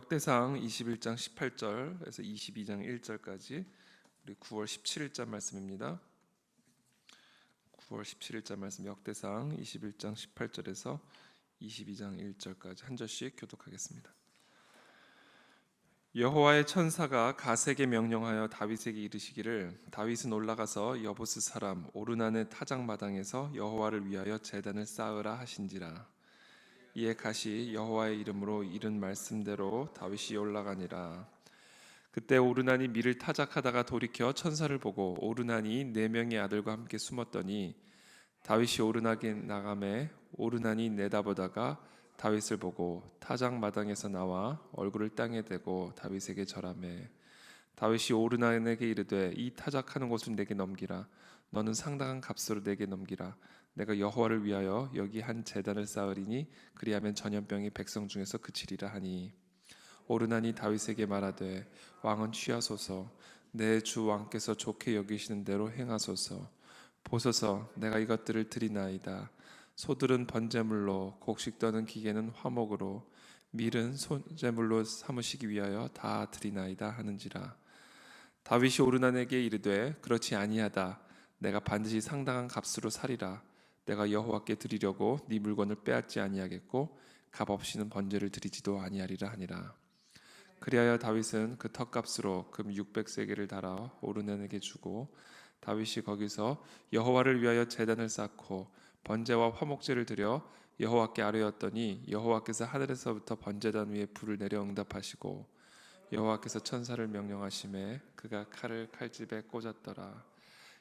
역대상 21장 18절에서 22장 1절까지 우리 9월 17일자 말씀입니다. 9월 17일자 말씀 역대상 21장 18절에서 22장 1절까지 한 절씩 교독하겠습니다. 여호와의 천사가 갓에게 명령하여 다윗에게 이르시기를 다윗은 올라가서 여부스 사람 오르난의 타작마당에서 여호와를 위하여 제단을 쌓으라 하신지라. 이에 갓이 여호와의 이름으로 이른 말씀대로 다윗이 올라가니라. 그때 오르난이 밀을 타작하다가 돌이켜 천사를 보고 오르난이 4명의 아들과 함께 숨었더니 다윗이 오르나게 나가매 오르난이 내다보다가 다윗을 보고 타작 마당에서 나와 얼굴을 땅에 대고 다윗에게 절하매 다윗이 오르난에게 이르되 이 타작하는 곳을 내게 넘기라. 너는 상당한 값으로 내게 넘기라. 내가 여호와를 위하여 여기 한 제단을 쌓으리니 그리하면 전염병이 백성 중에서 그치리라 하니 오르난이 다윗에게 말하되 왕은 취하소서. 내 주 왕께서 좋게 여기시는 대로 행하소서. 보소서, 내가 이것들을 드리나이다. 소들은 번제물로, 곡식 떠는 기계는 화목으로, 밀은 소제물로 삼으시기 위하여 다 드리나이다 하는지라. 다윗이 오르난에게 이르되 그렇지 아니하다. 내가 반드시 상당한 값으로 사리라. 내가 여호와께 드리려고 네 물건을 빼앗지 아니하겠고 값 없이는 번제를 드리지도 아니하리라 하니라. 그리하여 다윗은 그 턱값으로 금 600세겔을 달아 오르난에게 주고 다윗이 거기서 여호와를 위하여 제단을 쌓고 번제와 화목제를 드려 여호와께 아뢰었더니 여호와께서 하늘에서부터 번제단 위에 불을 내려 응답하시고 여호와께서 천사를 명령하심에 그가 칼을 칼집에 꽂았더라.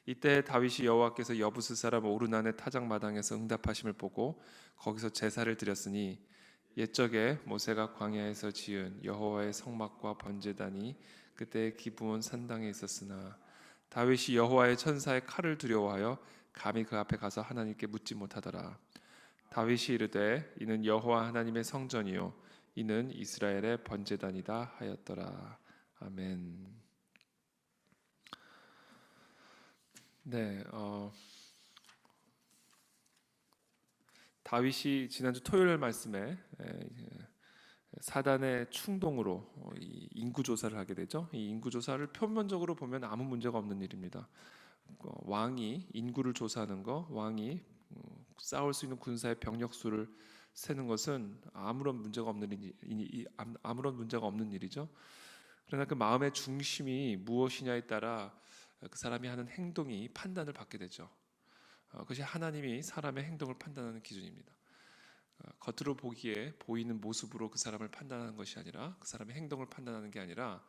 이때 다윗이 여호와께서 여부스 사람 오르난의 타작마당에서 응답하심을 보고 거기서 제사를 드렸으니 옛적에 모세가 광야에서 지은 여호와의 성막과 번제단이 그때 기브온 산당에 있었으나 다윗이 여호와의 천사의 칼을 두려워하여 감히 그 앞에 가서 하나님께 묻지 못하더라. 다윗이 이르되 이는 여호와 하나님의 성전이요 이는 이스라엘의 번제단이다 하였더라. 아멘. 네, 다윗이 지난주 토요일 말씀에 사단의 충동으로 이 인구 조사를 하게 되죠. 이 인구 조사를 표면적으로 보면 아무 문제가 없는 일입니다. 왕이 인구를 조사하는 거, 왕이 싸울 수 있는 군사의 병력 수를 세는 것은 아무런 문제가 없는 일이죠. 그러나 그 마음의 중심이 무엇이냐에 따라 그 사람이 하는 행동이 판단을 받게 되죠. 그것이 하나님이 사람의 행동을 판단하는 기준입니다. 겉으로 보기에 보이는 모습으로 그 사람을 판단하는 것이 아니라 그 사람의 행동을 판단하는 게 아니라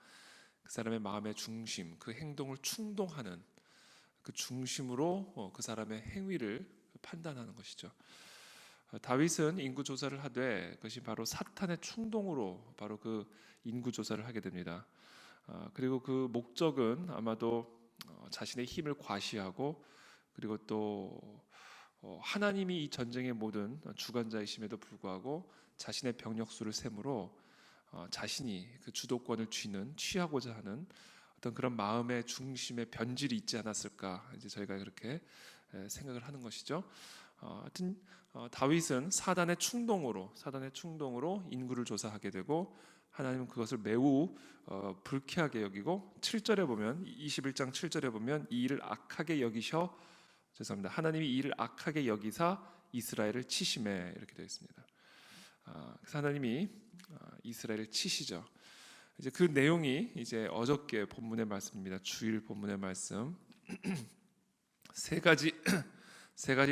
그 사람의 마음의 중심, 그 행동을 충동하는 그 중심으로 그 사람의 행위를 판단하는 것이죠. 다윗은 인구 조사를 하되 그것이 바로 사탄의 충동으로 바로 그 인구 조사를 하게 됩니다. 그리고 그 목적은 아마도 자신의 힘을 과시하고 그리고 또 하나님이 이 전쟁의 모든 주관자이심에도 불구하고 자신의 병력 수를 셈으로 자신이 그 주도권을 취하고자 하는 어떤 그런 마음의 중심의 변질이 있지 않았을까, 이제 저희가 그렇게 생각을 하는 것이죠. 하여튼 다윗은 사단의 충동으로 인구를 조사하게 되고 하나님은 그것을 매우 불쾌하게 여기고 7절에 보면 21장 7절에 보면 이 일을 악하게 여기셔 하나님이 이 일을 악하게 여기사 이스라엘을 치심해 이렇게 되어 있습니다. 그래서 하나님이 이스라엘을 치시죠. 이제 그 내용이 이제 어저께 본문의 말씀입니다. 주일 본문의 말씀. 세 가지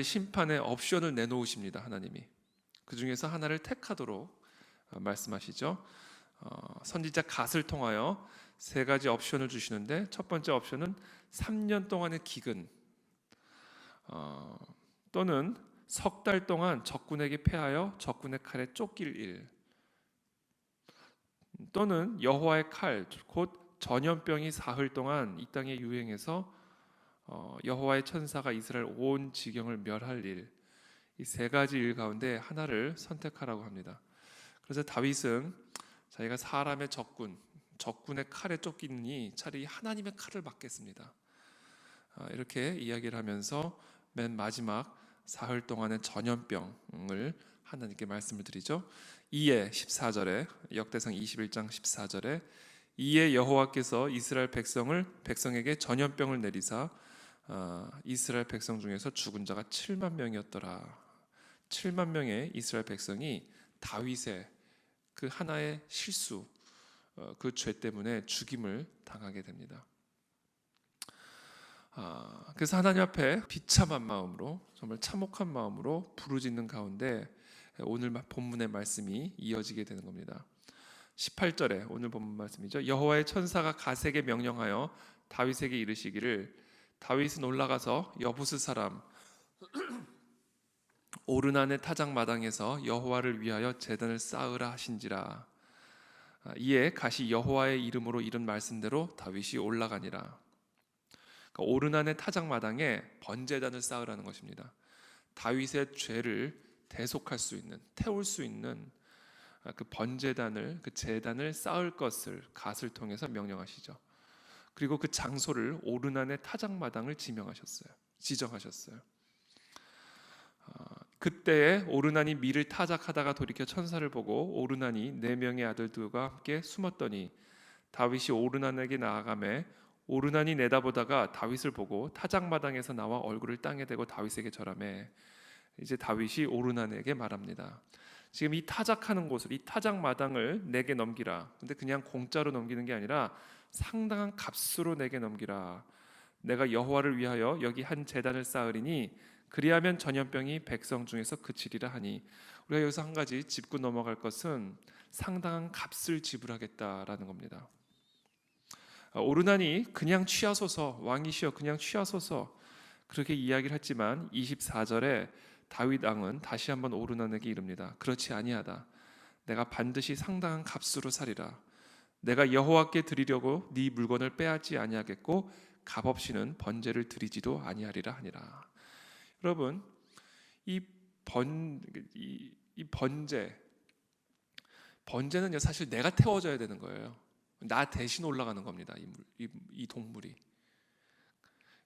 심판의 옵션을 내놓으십니다. 하나님이 그 중에서 하나를 택하도록 말씀하시죠. 선지자 갓을 통하여 세 가지 옵션을 주시는데 첫 번째 옵션은 3년 동안의 기근 또는 석 달 동안 적군에게 패하여 적군의 칼에 쫓길 일 또는 여호와의 칼 곧 전염병이 사흘 동안 이 땅에 유행해서 여호와의 천사가 이스라엘 온 지경을 멸할 일, 이 세 가지 일 가운데 하나를 선택하라고 합니다. 그래서 다윗은 자기가 사람의 적군의 칼에 쫓기니 차라리 하나님의 칼을 받겠습니다. 이렇게 이야기를 하면서 맨 마지막 사흘 동안의 전염병을 하나님께 말씀을 드리죠. 이에 14절에 역대상 21장 14절에 이에 여호와께서 이스라엘 백성에게 전염병을 내리사 이스라엘 백성 중에서 죽은 자가 7만 명이었더라. 7만 명의 이스라엘 백성이 다윗의 그 하나의 실수, 그 죄 때문에 죽임을 당하게 됩니다. 그래서 하나님 앞에 비참한 마음으로, 정말 참혹한 마음으로 부르짖는 가운데 오늘 본문의 말씀이 이어지게 되는 겁니다. 18절에 오늘 본문 말씀이죠. 여호와의 천사가 갓에게 명령하여 다윗에게 이르시기를 다윗은 올라가서 여부스 사람 오르난의 타작 마당에서 여호와를 위하여 제단을 쌓으라 하신지라. 이에 갓이 여호와의 이름으로 이른 말씀대로 다윗이 올라가니라. 그러니까 오르난의 타작 마당에 번제단을 쌓으라는 것입니다. 다윗의 죄를 대속할 수 있는, 태울 수 있는 그 번제단을, 그 제단을 쌓을 것을 갓을 통해서 명령하시죠. 그리고 그 장소를 오르난의 타작 마당을 지정하셨어요. 그때에 오르난이 밀을 타작하다가 돌이켜 천사를 보고 오르난이 4명의 아들들과 함께 숨었더니 다윗이 오르난에게 나아가매 오르난이 내다보다가 다윗을 보고 타작마당에서 나와 얼굴을 땅에 대고 다윗에게 절하매 이제 다윗이 오르난에게 말합니다. 지금 이 타작하는 곳을, 이 타작마당을 내게 넘기라. 근데 그냥 공짜로 넘기는 게 아니라 상당한 값으로 내게 넘기라. 내가 여호와를 위하여 여기 한 제단을 쌓으리니 그리하면 전염병이 백성 중에서 그치리라 하니, 우리가 여기서 한 가지 짚고 넘어갈 것은 상당한 값을 지불하겠다라는 겁니다. 오르난이 그냥 취하소서, 왕이시여 그냥 취하소서 그렇게 이야기를 했지만 24절에 다윗 왕은 다시 한번 오르난에게 이릅니다. 그렇지 아니하다. 내가 반드시 상당한 값으로 살리라. 내가 여호와께 드리려고 네 물건을 빼앗지 아니하겠고 값없이는 번제를 드리지도 아니하리라 하니라. 여러분, 이 번제는요 사실 내가 태워줘야 되는 거예요. 나 대신 올라가는 겁니다. 이 동물이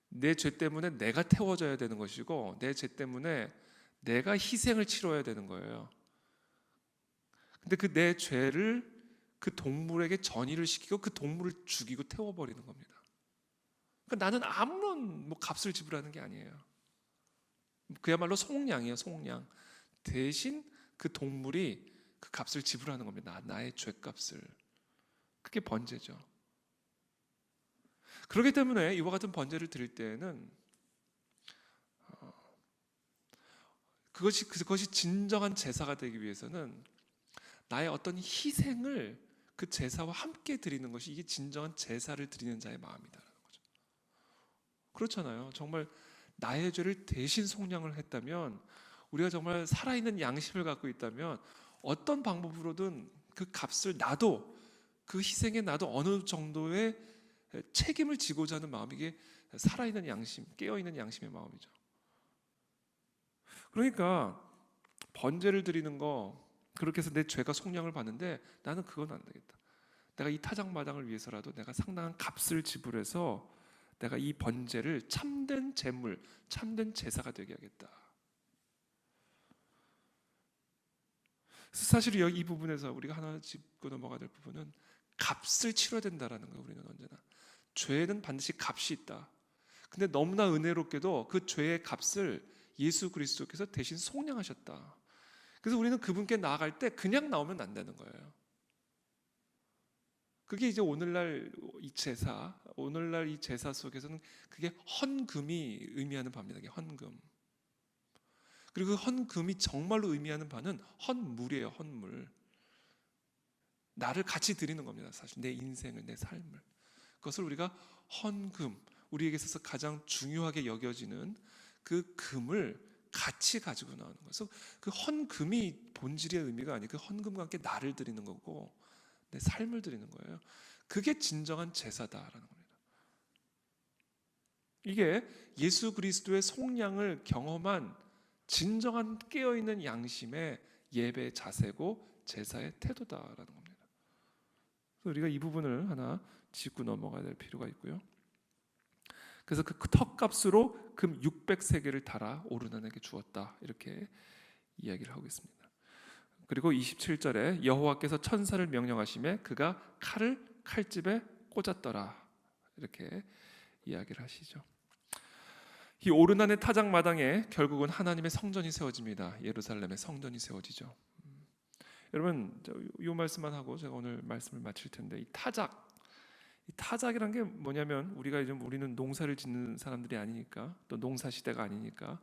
내 죄 때문에 내가 태워져야 되는 것이고, 내 죄 때문에 내가 희생을 치러야 되는 거예요. 근데 그 내 죄를 그 동물에게 전이를 시키고 그 동물을 죽이고 태워버리는 겁니다. 그러니까 나는 아무런 값을 지불하는 게 아니에요. 그야말로 속량이에요. 속량. 대신 그 동물이 그 값을 지불하는 겁니다. 나의 죄값을. 그게 번제죠. 그렇기 때문에 이와 같은 번제를 드릴 때에는 그것이 진정한 제사가 되기 위해서는 나의 어떤 희생을 그 제사와 함께 드리는 것이, 이게 진정한 제사를 드리는 자의 마음이다라는 거죠. 그렇잖아요. 정말 나의 죄를 대신 속량을 했다면, 우리가 정말 살아있는 양심을 갖고 있다면 어떤 방법으로든 그 값을 나도, 그 희생에 나도 어느 정도의 책임을 지고자 하는 마음이, 이게 살아있는 양심, 깨어있는 양심의 마음이죠. 그러니까 번제를 드리는 거, 그렇게 해서 내 죄가 속량을 받는데 나는 그건 안 되겠다. 내가 이 타작마당을 위해서라도 내가 상당한 값을 지불해서 내가 이 번제를 참된 제물, 참된 제사가 되게 하겠다. 사실 이 부분에서 우리가 하나 짚고 넘어가야 될 부분은 값을 치러야 된다라는 거예요. 우리는 언제나 죄는 반드시 값이 있다. 근데 너무나 은혜롭게도 그 죄의 값을 예수 그리스도께서 대신 속량하셨다. 그래서 우리는 그분께 나아갈 때 그냥 나오면 안 되는 거예요. 그게 이제 오늘날 이 제사 속에서는 그게 헌금이 의미하는 바입니다. 헌금. 그리고 그 헌금이 정말로 의미하는 바는 헌물이에요. 헌물. 나를 같이 드리는 겁니다. 사실 내 인생을, 내 삶을. 그것을 우리가 헌금, 우리에게 있어서 가장 중요하게 여겨지는 그 금을 같이 가지고 나오는 거예요. 그래서 그 헌금이 본질의 의미가 아니고 그 헌금과 함께 나를 드리는 거고 내 삶을 드리는 거예요. 그게 진정한 제사다라는 겁니다. 이게 예수 그리스도의 속량을 경험한 진정한 깨어있는 양심의 예배 자세고 제사의 태도다라는 겁니다. 그래서 우리가 이 부분을 하나 짚고 넘어가야 될 필요가 있고요. 그래서 그 턱값으로 금 600세겔을 달아 오르난에게 주었다, 이렇게 이야기를 하고 있습니다. 그리고 27절에 여호와께서 천사를 명령하시매 그가 칼을 칼집에 꽂았더라. 이렇게 이야기를 하시죠. 이 오르난의 타작 마당에 결국은 하나님의 성전이 세워집니다. 예루살렘의 성전이 세워지죠. 여러분, 이 말씀만 하고 제가 오늘 말씀을 마칠 텐데, 이 타작이란 게 뭐냐면, 우리는 농사를 짓는 사람들이 아니니까, 또 농사 시대가 아니니까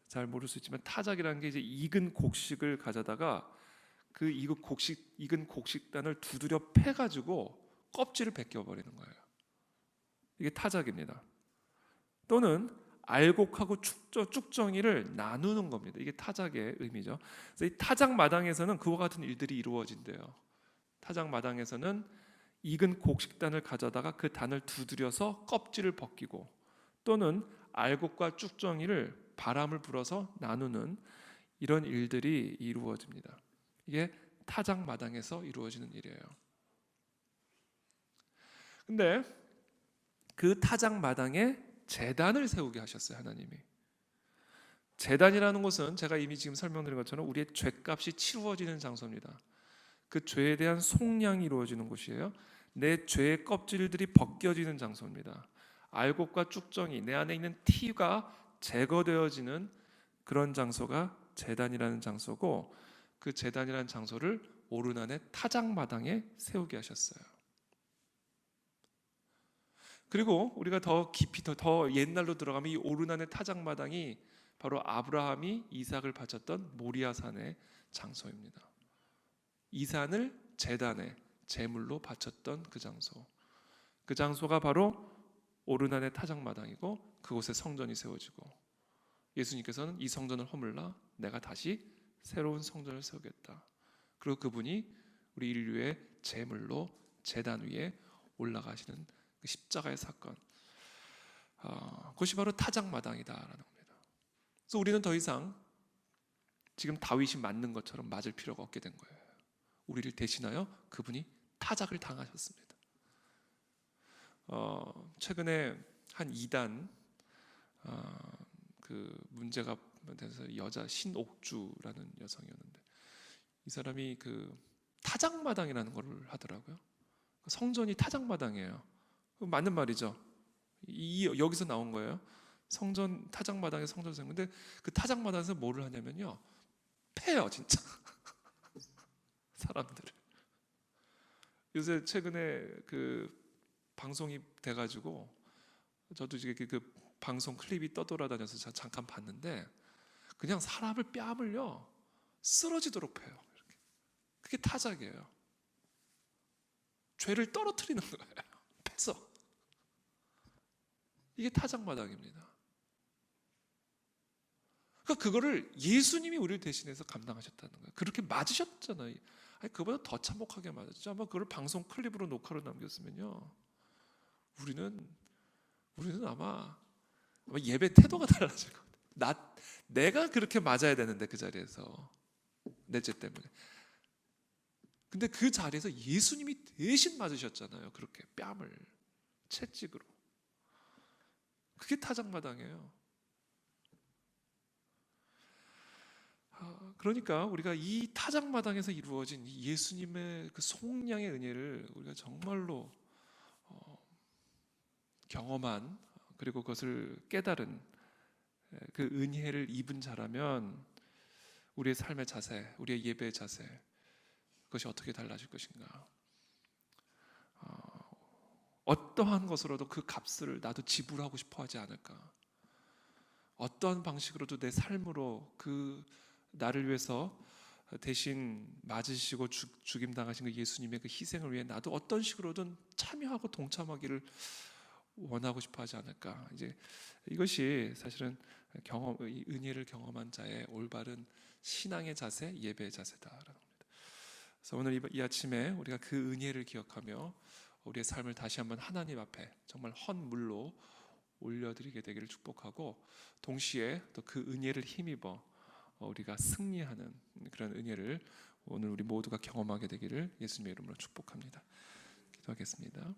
잘 모를 수 있지만, 타작이라는 게 이제 익은 곡식을 가져다가 그 익은 곡식단을 두드려 패가지고 껍질을 벗겨버리는 거예요. 이게 타작입니다. 또는 알곡하고 쭉정이를 나누는 겁니다. 이게 타작의 의미죠. 그래서 이 타작 마당에서는 그와 같은 일들이 이루어진대요. 타작 마당에서는 익은 곡식단을 가져다가 그 단을 두드려서 껍질을 벗기고, 또는 알곡과 쭉정이를 바람을 불어서 나누는 이런 일들이 이루어집니다. 이게 타작 마당에서 이루어지는 일이에요. 근데 그 타작 마당에 제단을 세우게 하셨어요, 하나님이. 제단이라는 것은 제가 이미 지금 설명드린 것처럼 우리의 죄값이 치루어지는 장소입니다. 그 죄에 대한 속량이 이루어지는 곳이에요. 내 죄의 껍질들이 벗겨지는 장소입니다. 알곡과 쭉정이, 내 안에 있는 티가 제거되어지는 그런 장소가 제단이라는 장소고, 그 제단이라는 장소를 오르난의 타작마당에 세우게 하셨어요. 그리고 우리가 더 깊이 더 옛날로 들어가면 이 오르난의 타작마당이 바로 아브라함이 이삭을 바쳤던 모리아산의 장소입니다. 이 산을 제단에 제물로 바쳤던 그 장소. 그 장소가 바로 오르난의 타작마당이고, 그곳에 성전이 세워지고, 예수님께서는 이 성전을 허물라 내가 다시 새로운 성전을 세우겠다. 그리고 그분이 우리 인류의 제물로 제단 위에 올라가시는 그 십자가의 사건, 그것이 바로 타작마당이다라는 겁니다. 그래서 우리는 더 이상 지금 다윗이 맞는 것처럼 맞을 필요가 없게 된 거예요. 우리를 대신하여 그분이 타작을 당하셨습니다. 최근에 한 이단 그 문제가 돼서 여자 신옥주라는 여성이었는데, 이 사람이 그 타작마당이라는 걸 하더라고요. 성전이 타작마당이에요. 맞는 말이죠. 여기서 나온 거예요. 성전 타작마당에 성전을 세우는데, 그 타작마당에서 뭐를 하냐면요, 패요 진짜. 사람들을. 요새 최근에 그 방송이 돼가지고 저도 이제 그 방송 클립이 떠돌아다녀서 잠깐 봤는데, 그냥 사람을 뺨을요 쓰러지도록 패요. 이렇게. 그게 타작이에요. 죄를 떨어뜨리는 거예요. 패서. 이게 타작마당입니다. 그러니까 그거를 예수님이 우리를 대신해서 감당하셨다는 거예요. 그렇게 맞으셨잖아요. 아니, 그보다 더 참혹하게 맞았죠. 아마 그걸 방송 클립으로 녹화로 남겼으면요, 우리는 아마 예배 태도가 달라질 거예요. 내가 그렇게 맞아야 되는데, 그 자리에서 내 죄 때문에. 근데 그 자리에서 예수님이 대신 맞으셨잖아요. 그렇게 뺨을 채찍으로. 그게 타작마당이에요. 그러니까 우리가 이 타작마당에서 이루어진 이 예수님의 그 속량의 은혜를 우리가 정말로 경험한, 그리고 그것을 깨달은 그 은혜를 입은 자라면 우리의 삶의 자세, 우리의 예배의 자세, 그것이 어떻게 달라질 것인가. 어떠한 것으로도 그 값을 나도 지불하고 싶어 하지 않을까. 어떠한 방식으로도 내 삶으로 그 나를 위해서 대신 맞으시고 죽임당하신 그 예수님의 그 희생을 위해 나도 어떤 식으로든 참여하고 동참하기를 원하고 싶어 하지 않을까. 이제 이것이 사실은 이 은혜를 경험한 자의 올바른 신앙의 자세, 예배의 자세다라는 겁니다. 그래서 오늘 이 아침에 우리가 그 은혜를 기억하며 우리의 삶을 다시 한번 하나님 앞에 정말 헌물로 올려드리게 되기를 축복하고, 동시에 또 그 은혜를 힘입어 우리가 승리하는 그런 은혜를 오늘 우리 모두가 경험하게 되기를 예수님의 이름으로 축복합니다. 기도하겠습니다.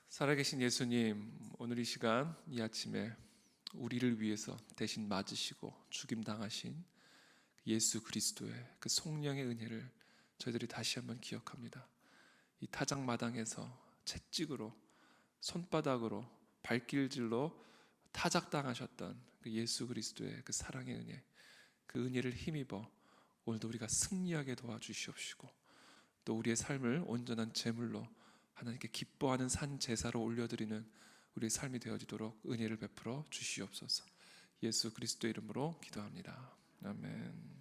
살아계신 예수님, 오늘 이 시간 이 아침에 우리를 위해서 대신 맞으시고 죽임당하신 예수 그리스도의 그 성령의 은혜를 저희들이 다시 한번 기억합니다. 이 타작마당에서 채찍으로, 손바닥으로, 발길질로 타작당하셨던 그 예수 그리스도의 그 사랑의 은혜, 그 은혜를 힘입어 오늘도 우리가 승리하게 도와주시옵시고, 또 우리의 삶을 온전한 제물로 하나님께 기뻐하는 산 제사로 올려드리는 우리의 삶이 되어지도록 은혜를 베풀어 주시옵소서. 예수 그리스도 이름으로 기도합니다. 아멘.